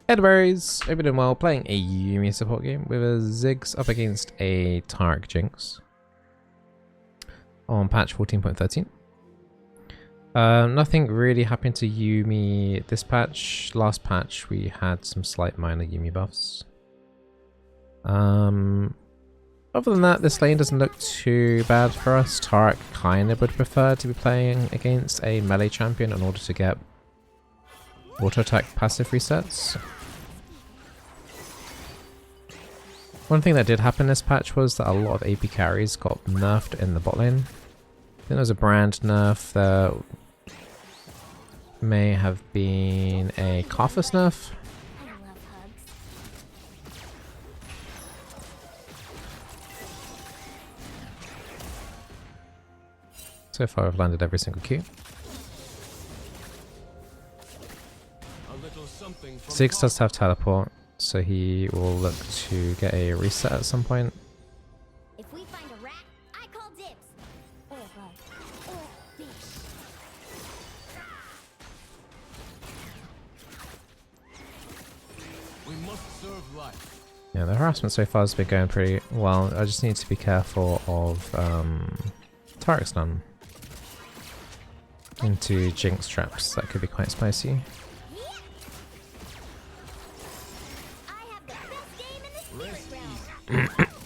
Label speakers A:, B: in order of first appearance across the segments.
A: Edberries, hope you're doing well, playing a Yuumi support game with a Ziggs up against a Tarek Jinx on patch 14.13. Nothing really happened to Yuumi this patch. Last patch we had some slight minor Yuumi buffs. Other than that, this lane doesn't look too bad for us. Tarek kind of would prefer to be playing against a melee champion in order to get auto attack passive resets. One thing that did happen this patch was that a lot of AP carries got nerfed in the bot lane. I think there was a brand nerf. There may have been a Karthus nerf. So far I've landed every single Q. Ziggs does have teleport, so he will look to get a reset at some point.
B: If we find a rat, I call dibs. Or a bug. Or a fish.
C: We must serve life.
A: Yeah, the harassment so far has been going pretty well. I just need to be careful of Tarek's stun into Jinx traps. That could be quite spicy.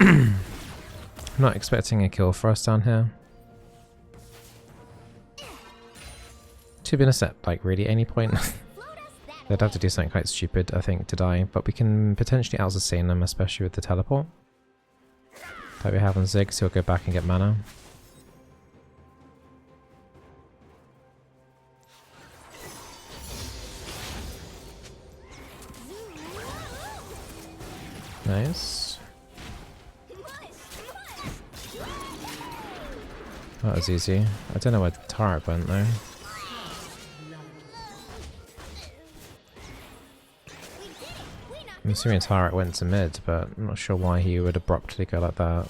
A: I'm not expecting a kill for us down here. To be honest, at like really any point, they'd have to do something quite stupid, I think, to die. But we can potentially out-sustain them, especially with the teleport that we have on Ziggs, so he'll go back and get mana. Nice. That was easy. I don't know where Tarek went though. I'm assuming Tarek went to mid, but I'm not sure why he would abruptly go like that.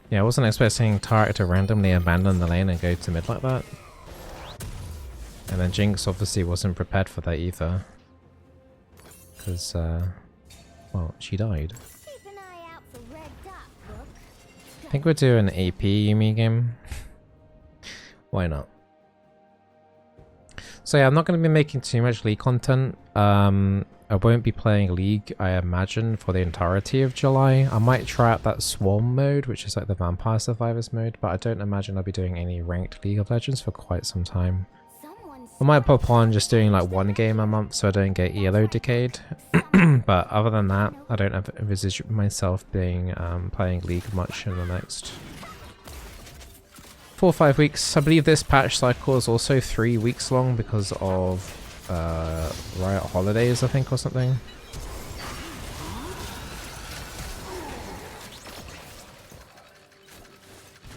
A: Yeah, I wasn't expecting Tarek to randomly abandon the lane and go to mid like that. And then Jinx obviously wasn't prepared for that either. Because, well, she died.
B: Keep an eye out for red dot, book.
A: I think we'll do an AP Yuumi game. Why not? So yeah, I'm not going to be making too much League content. I won't be playing League, I imagine, for the entirety of July. I might try out that Swarm mode, which is like the Vampire Survivors mode, but I don't imagine I'll be doing any ranked League of Legends for quite some time. I might pop on just doing like one game a month so I don't get ELO decayed. But other than that, I don't envisage myself being playing League much in the next 4 or 5 weeks. I believe this patch cycle is also 3 weeks long because of Riot holidays, I think, or something.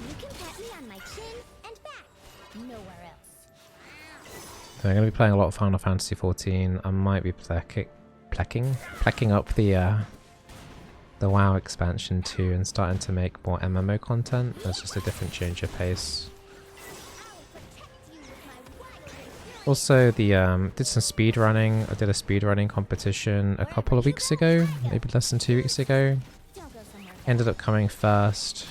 B: You can pat me on my chin and back. Nowhere else.
A: So I'm going to be playing a lot of Final Fantasy 14. I might be plecking up the WoW expansion too and starting to make more MMO content. That's just a different change of pace. Also, the did some speed running. I did a speed running competition a couple of weeks ago, maybe less than 2 weeks ago. Ended up coming first.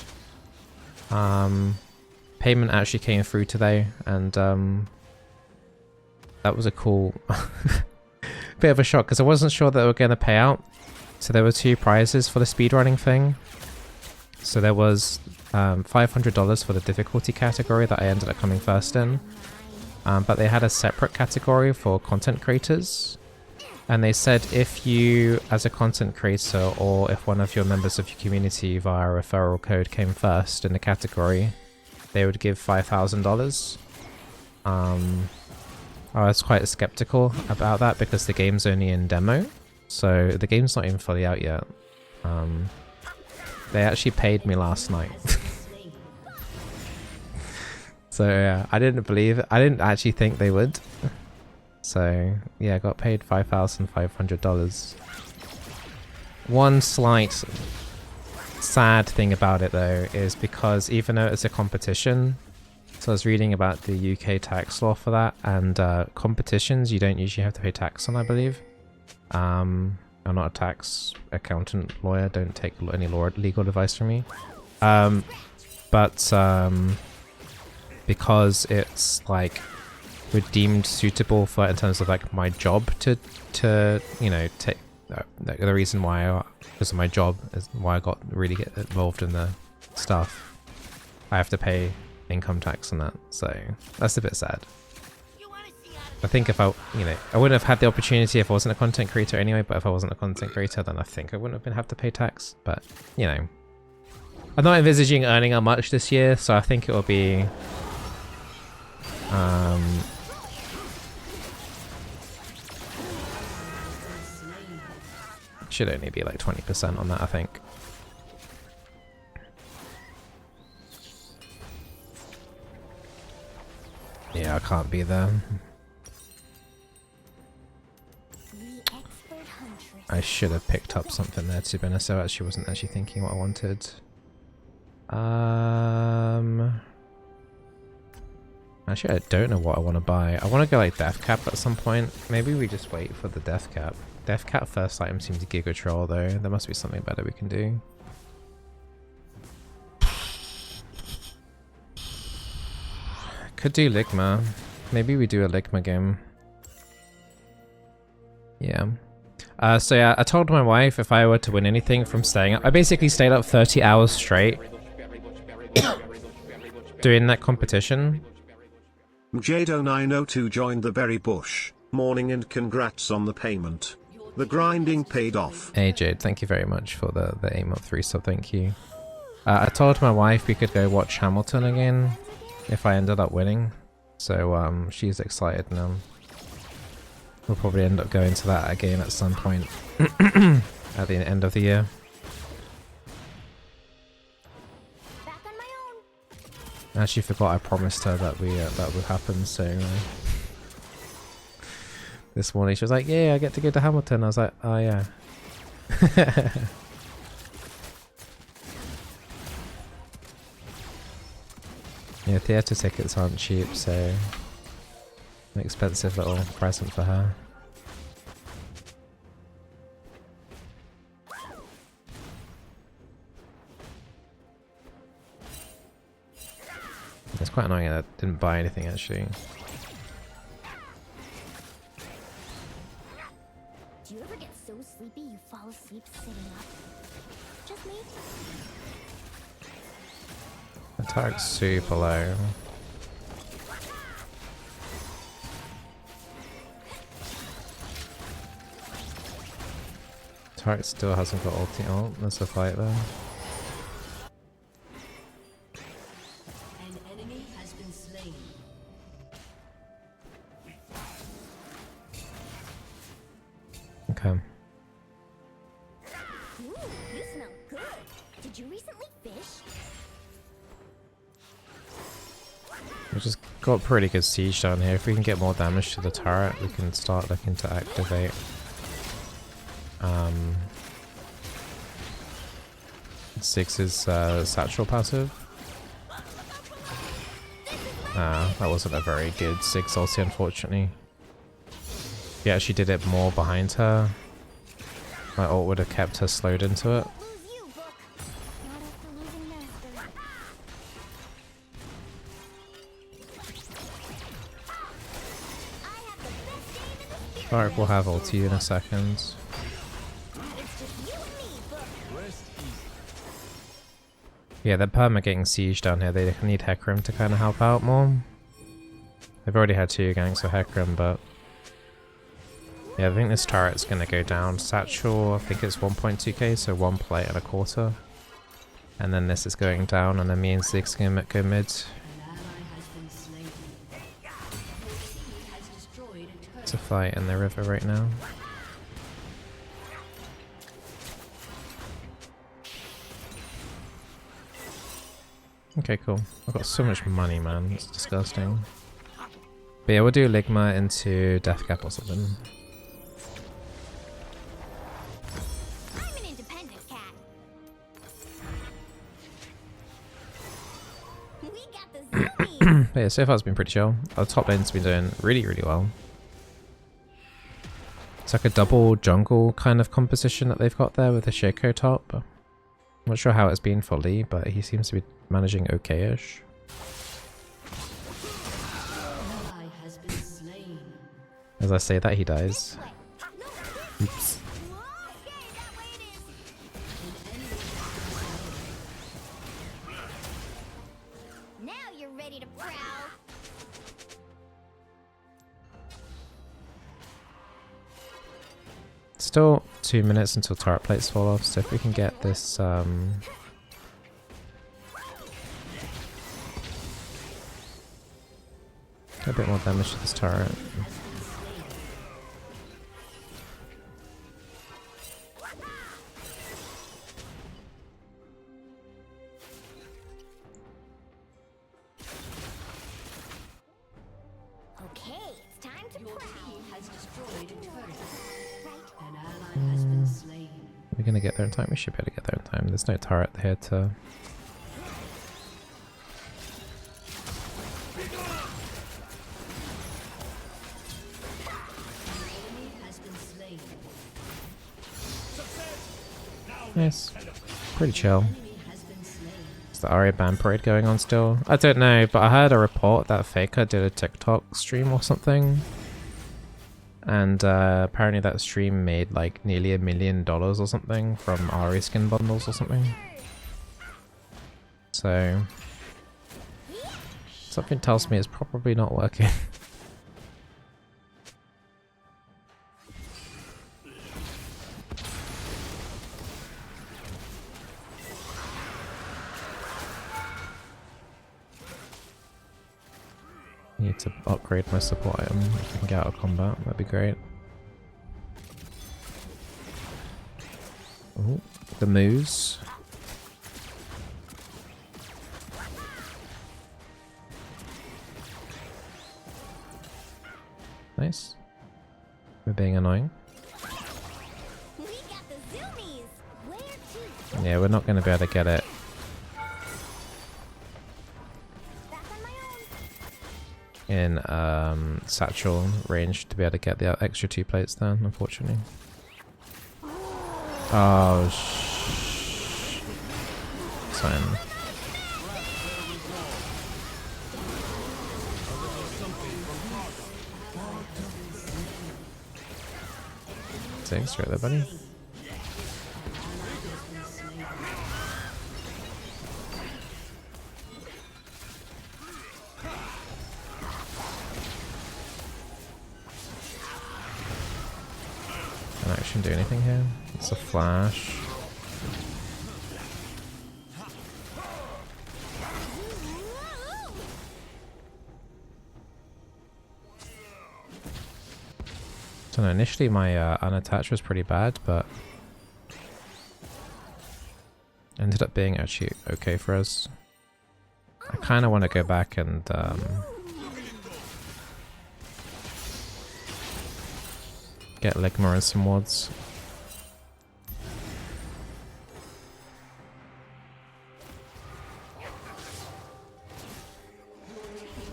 A: Payment actually came through today, and that was a cool bit of a shock because I wasn't sure that they were going to pay out. So there were 2 prizes for the speedrunning thing. So there was $500 for the difficulty category that I ended up coming first in. But they had a separate category for content creators. And they said if you, as a content creator, or if one of your members of your community via a referral code came first in the category, they would give $5,000. I was quite skeptical about that because the game's only in demo. So the game's not even fully out yet. They actually paid me last night. So yeah, I didn't actually think they would. So yeah, I got paid $5,500. One slight sad thing about it though is because even though it's a competition, so I was reading about the UK tax law for that, and competitions you don't usually have to pay tax on, I believe. I'm not a tax accountant lawyer, don't take any legal advice from me. But because it's like we're deemed suitable for in terms of like my job to you know take the reason why because of my job is why I got really get involved in the stuff. I have to pay income tax on that, so that's a bit sad. I think if I wouldn't have had the opportunity if I wasn't a content creator anyway, but if I wasn't a content creator then I think I wouldn't have to pay tax, but you know. I'm not envisaging earning that much this year, so I think it will be should only be like 20% on that, I think. Yeah, I can't be there. I should have picked up something there to be honest, so I actually wasn't actually thinking what I wanted. Actually, I don't know what I want to buy. I want to go like Death Cap at some point. Maybe we just wait for the Death Cap. Death Cap first item seems Giga Troll though. There must be something better we can do. Could do Ligma. Maybe we do a Ligma game. Yeah. So yeah, I told my wife if I were to win anything from staying up, I basically stayed up 30 hours straight doing that competition.
C: Jado902 joined the berry bush. Morning and congrats on the payment. The grinding paid off.
A: Hey Jade, thank you very much for the aim of 3 sub, thank you. I told my wife we could go watch Hamilton again if I ended up winning. So she's excited now. We'll probably end up going to that again at some point at the end of the year.
B: Back on my own.
A: I actually forgot I promised her that that would happen, so this morning she was like, yeah, I get to go to Hamilton. I was like, oh yeah. Yeah, theatre tickets aren't cheap, so an expensive little present for her. It's quite annoying that I didn't buy anything actually.
B: Do you ever get so sleepy you fall asleep sitting up? Just me?
A: Attack's super low. Target still hasn't got ulti. Oh, there's a fight there.
D: An enemy has been slain.
A: Okay.
B: Ooh, you smell good. Did you recently fish?
A: We just got pretty good siege down here. If we can get more damage to the turret, we can start looking to activate. Six's satchel passive. That wasn't a very good Six ulti, unfortunately. Yeah, she did it more behind her. My ult would have kept her slowed into it.
B: Lose you, book. Not after losing master. I have the best game in the spirit.
A: Alright, we'll have ulti in a second.
B: It's just you and me, book.
A: Yeah, they're perma getting siege down here. They need Hecarim to kind of help out more. They've already had 2 ganks of Hecarim, but yeah, I think this turret's going to go down. Satchel, I think it's 1.2k, so 1 plate and a quarter. And then this is going down, and then me and Ziggs can go mid.
D: An ally has been slain. Your team has destroyed a turret.
A: It's a fight in the river right now. Okay, cool. I've got so much money, man. It's disgusting. But yeah, we'll do Ligma into Death Cap or something.
B: I'm an independent cat. We got the zoomies.
A: But yeah, so far it's been pretty chill. Our top lane's been doing really, really well. It's like a double jungle kind of composition that they've got there with the Shaco top. I'm not sure how it's been for Lee, but he seems to be managing okay-ish.
D: Ally has been slain.
A: As I say that, he dies. Oops.
B: Okay, that way it is. Now you're ready to prowl.
A: Still 2 minutes until turret plates fall off, so if we can get this a bit more damage to this turret.
B: Okay, it's time to
D: Your
B: prowl.
D: team has destroyed a turret.
B: Right.
D: An ally has been slain.
A: We're gonna get there in time. We should be able to get there in time. There's no turret here to.
D: Enemy has been slain.
A: Nice. Pretty chill.
D: Enemy has been slain.
A: Is the Aria ban parade going on still? I don't know, but I heard a report that Faker did a TikTok stream or something. And apparently that stream made like nearly $1 million or something from Aria skin bundles or something. So something tells me it's probably not working. Need to upgrade my support item if I can get out of combat, that'd be great. Ooh, the moose. Nice. We're being annoying.
B: We got the zoomies. Where to?
A: Yeah, we're not going to be able to get it
B: Back on my own.
A: in satchel range to be able to get the extra 2 plates then, unfortunately. Oh, fine. Thanks, right there, buddy. Can I actually do anything here? It's a flash. So no, initially my unattached was pretty bad, but ended up being actually okay for us. I kind of want to go back and get Ligma and some wards.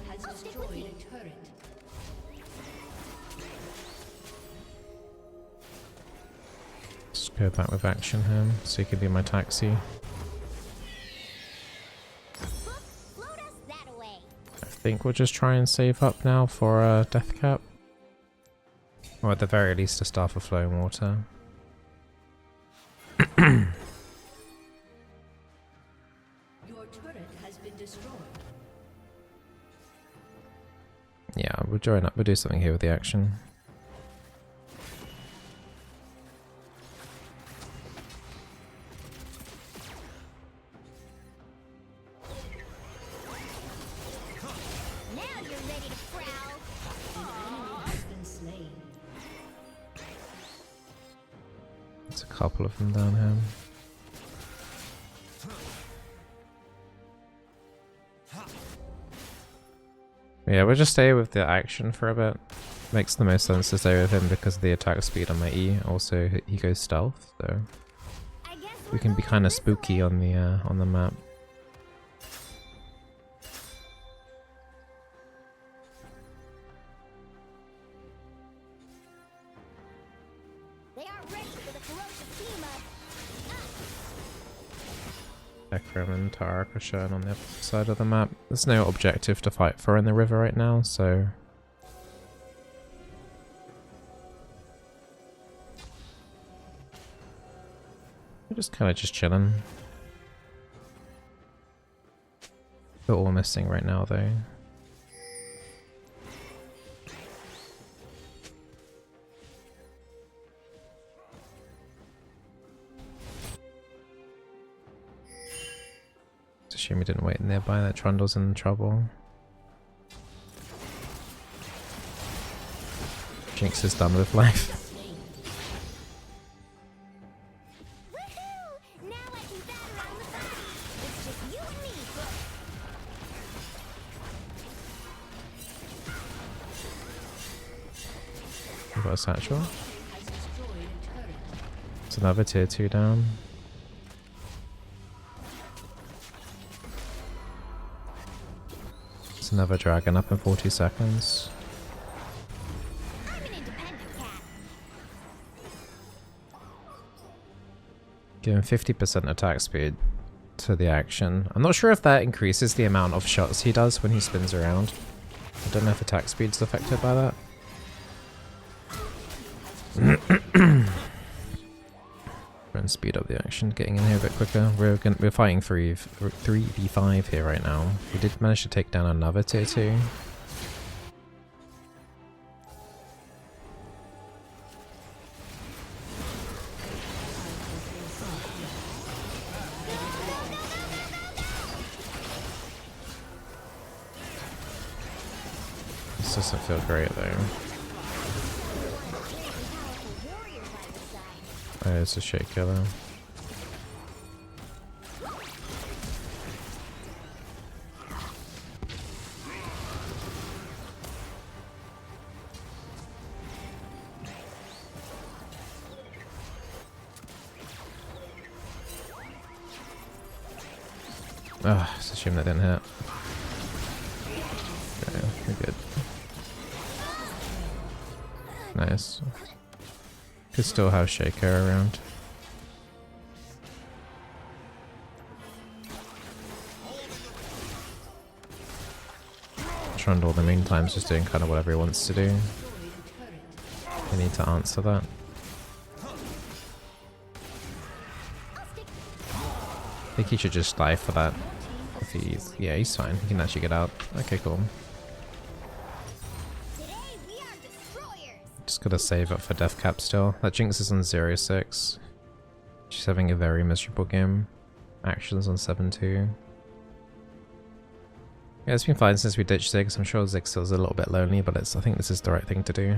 D: Has destroyed a turret.
A: Let's go back with action here, so you can be my taxi.
B: Float us that away.
A: I think we'll just try and save up now for a death cap. Or at the very least a Staff of Flowing Water.
D: Your turret has been destroyed.
A: Yeah, we'll join up, we'll do something here with the action.
B: Now you're ready to prowl.
D: Enemy has been slain.
A: There's a couple of them down here. Yeah, we'll just stay with the action for a bit. Makes the most sense to stay with him because of the attack speed on my E. Also, he goes stealth, so
B: I guess
A: we can be kind of spooky on the map. Ekram and Tarak are shown on the other side of the map. There's no objective to fight for in the river right now, so... we're just kind of just chilling. We're all missing right now though. It's a shame we didn't wait nearby, that Trundle's in trouble. Jinx is done with life.
B: Woohoo! Now I can batter on the party. It's just you and me.
A: We've got a satchel. It's another tier 2 down. It's another dragon up in 40 seconds.
B: I'm an independent cat.
A: Giving 50% attack speed to the action. I'm not sure if that increases the amount of shots he does when he spins around. I don't know if attack speed's affected by that. And speed up the action, getting in here a bit quicker. We're fighting 3v5 here right now. We did manage to take down another tier 2. This doesn't feel great though. Oh, it's a shake killer. Ah, it's a shame that didn't hit. Okay, we're good. Nice. Could still have Shaker around. Trundle in the meantime is just doing kind of whatever he wants to do. We need to answer that. I think he should just die for that. If he's, yeah, he's fine. He can actually get out. Okay, cool.
B: Today we are destroyers.
A: Just gotta save up for death cap still. That Jinx is on 0-6. She's having a very miserable game. Actions on 7-2. Yeah, it's been fine since we ditched Ziggs. I'm sure Ziggs was a little bit lonely, but I think this is the right thing to do.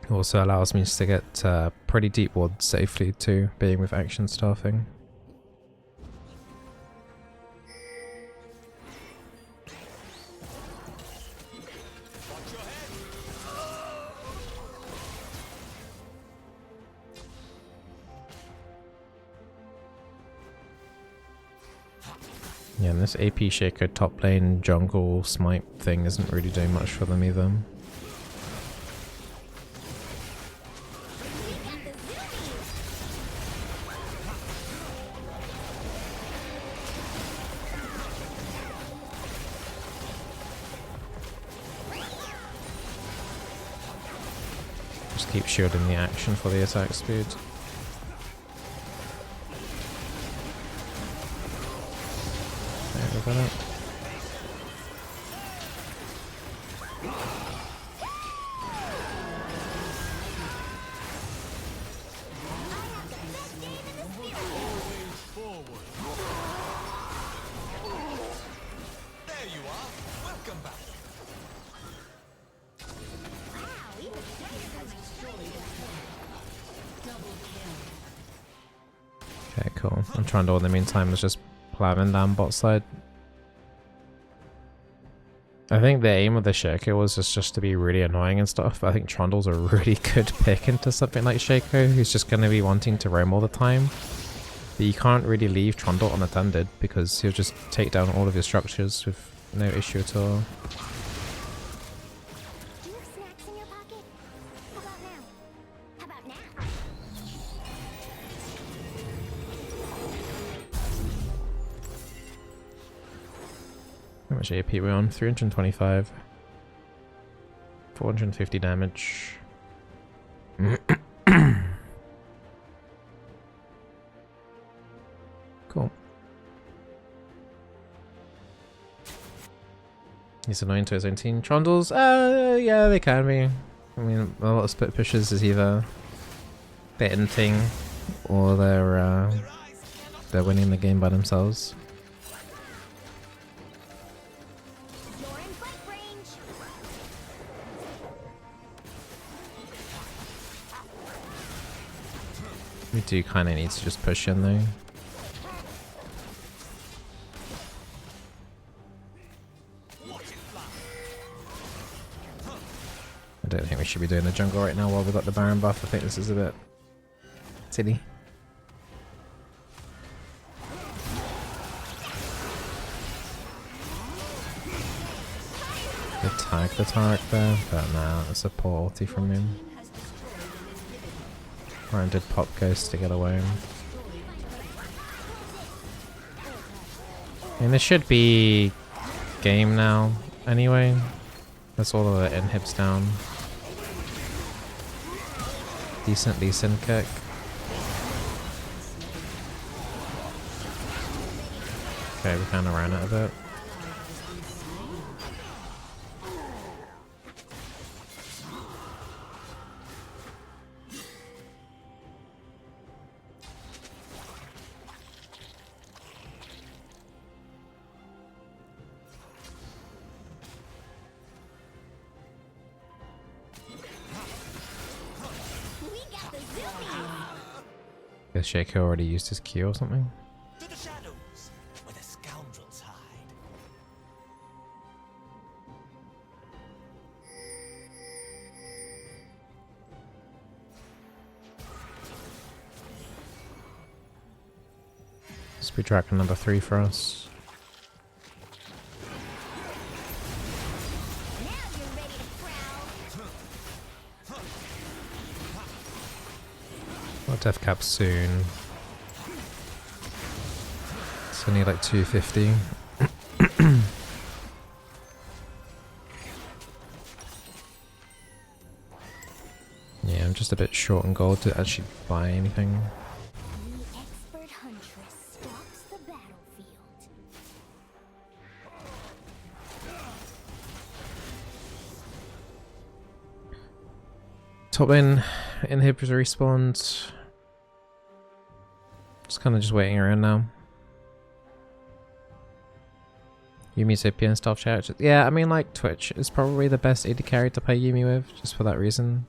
A: Also allows me to get pretty deep ward safely too, being with action staffing. Yeah, and this AP Shaker top lane jungle smite thing isn't really doing much for them either. Just keep shielding the action for the attack speed. There we got it. Okay, cool. I'm trying to, in the meantime, is just plowing down bot side. I think the aim of the Shaker was just to be really annoying and stuff, but I think Trundle's a really good pick into something like Shaker, who's just going to be wanting to roam all the time. But you can't really leave Trundle unattended, because he'll just take down all of your structures with no issue at all.
B: Do you have snacks in your pocket? How about now? How about now?
A: How much AP we're on? 325. 450 damage. Cool. He's annoying to his own team. Trundles? Yeah, they can be. I mean, a lot of split pushes is either they're inting or they're winning the game by themselves.
B: You're in fight range.
A: We do kind of need to just push in though. I don't think we should be doing the jungle right now while we've got the Baron buff. I think this is a bit silly. Good tag the Tarek there, but nah, that's a poor ulti from him. Ryan did pop Ghost to get away. And this should be game now anyway. That's all of the inhibs down. Decent kick. Okay, we kind of ran it a bit.
B: We got the zoomies.
A: Guess Shaco already used his Q or something.
E: To the shadows, where the scoundrels hide.
A: Speed Dragon number 3 for us.
B: Now you're ready to prowl.
A: Got death cap soon. It's only like 250. Yeah, I'm just a bit short on gold to actually buy anything.
B: The expert huntress stalks the battlefield.
A: Top lane inhibitors respawned. Just kind of just waiting around now. Yuumi's OP and stuff chat. Yeah, I mean like Twitch is probably the best AD carry to play Yuumi with, just for that reason.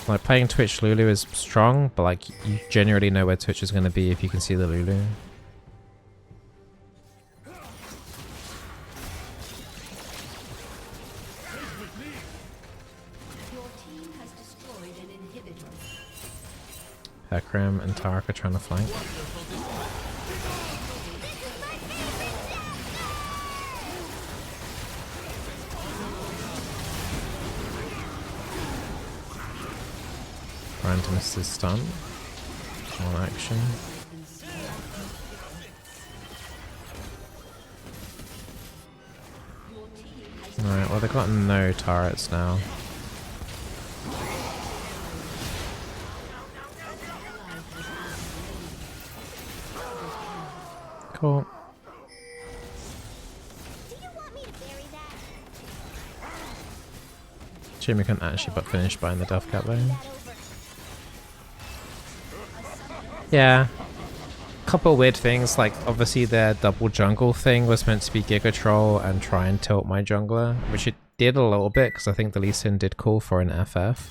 A: Like playing Twitch Lulu is strong, but like you generally know where Twitch is going to be if you can see the Lulu.
D: Your team has destroyed an inhibitor.
A: Hecarim and Tarek are trying to flank. Trying to miss his stun. On action. Alright, well they've got no turrets now. Cool.
B: Do you want me to bury that?
A: Yuumi can actually but finish buying the death cap though. Yeah. Couple weird things, like obviously their double jungle thing was meant to be Giga Troll and try and tilt my jungler, which it did a little bit because I think the Lee Sin did call for an FF.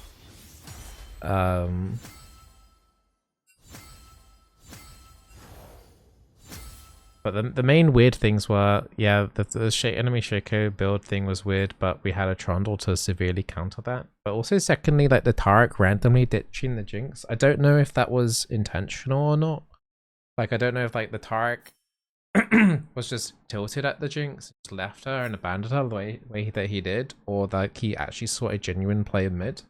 A: But the main weird things were, yeah, the enemy Shaco build thing was weird, but we had a Trundle to severely counter that. But also secondly, like the Tarek randomly ditching the Jinx. I don't know if that was intentional or not. Like, I don't know if like the Tarek was just tilted at the Jinx, just left her and abandoned her the way that he did, or that he actually saw a genuine play of mid.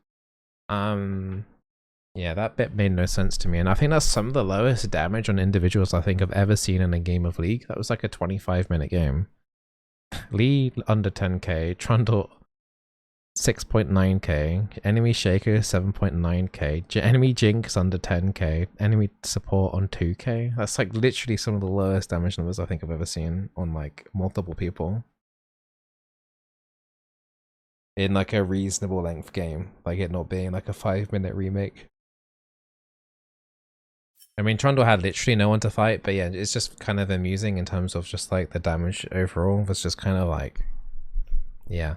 A: Yeah, that bit made no sense to me, and I think that's some of the lowest damage on individuals I think I've ever seen in a game of League. That was like a 25-minute game. Lee under 10k, Trundle 6.9k, enemy Shaker 7.9k, enemy Jinx under 10k, enemy support on 2k. That's like literally some of the lowest damage numbers I think I've ever seen on like multiple people. In like a reasonable length game, like it not being like a 5-minute remake. I mean, Trundle had literally no one to fight, but yeah, it's just kind of amusing in terms of just like the damage overall was just kind of like, yeah,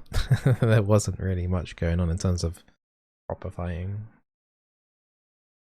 A: there wasn't really much going on in terms of proper fighting.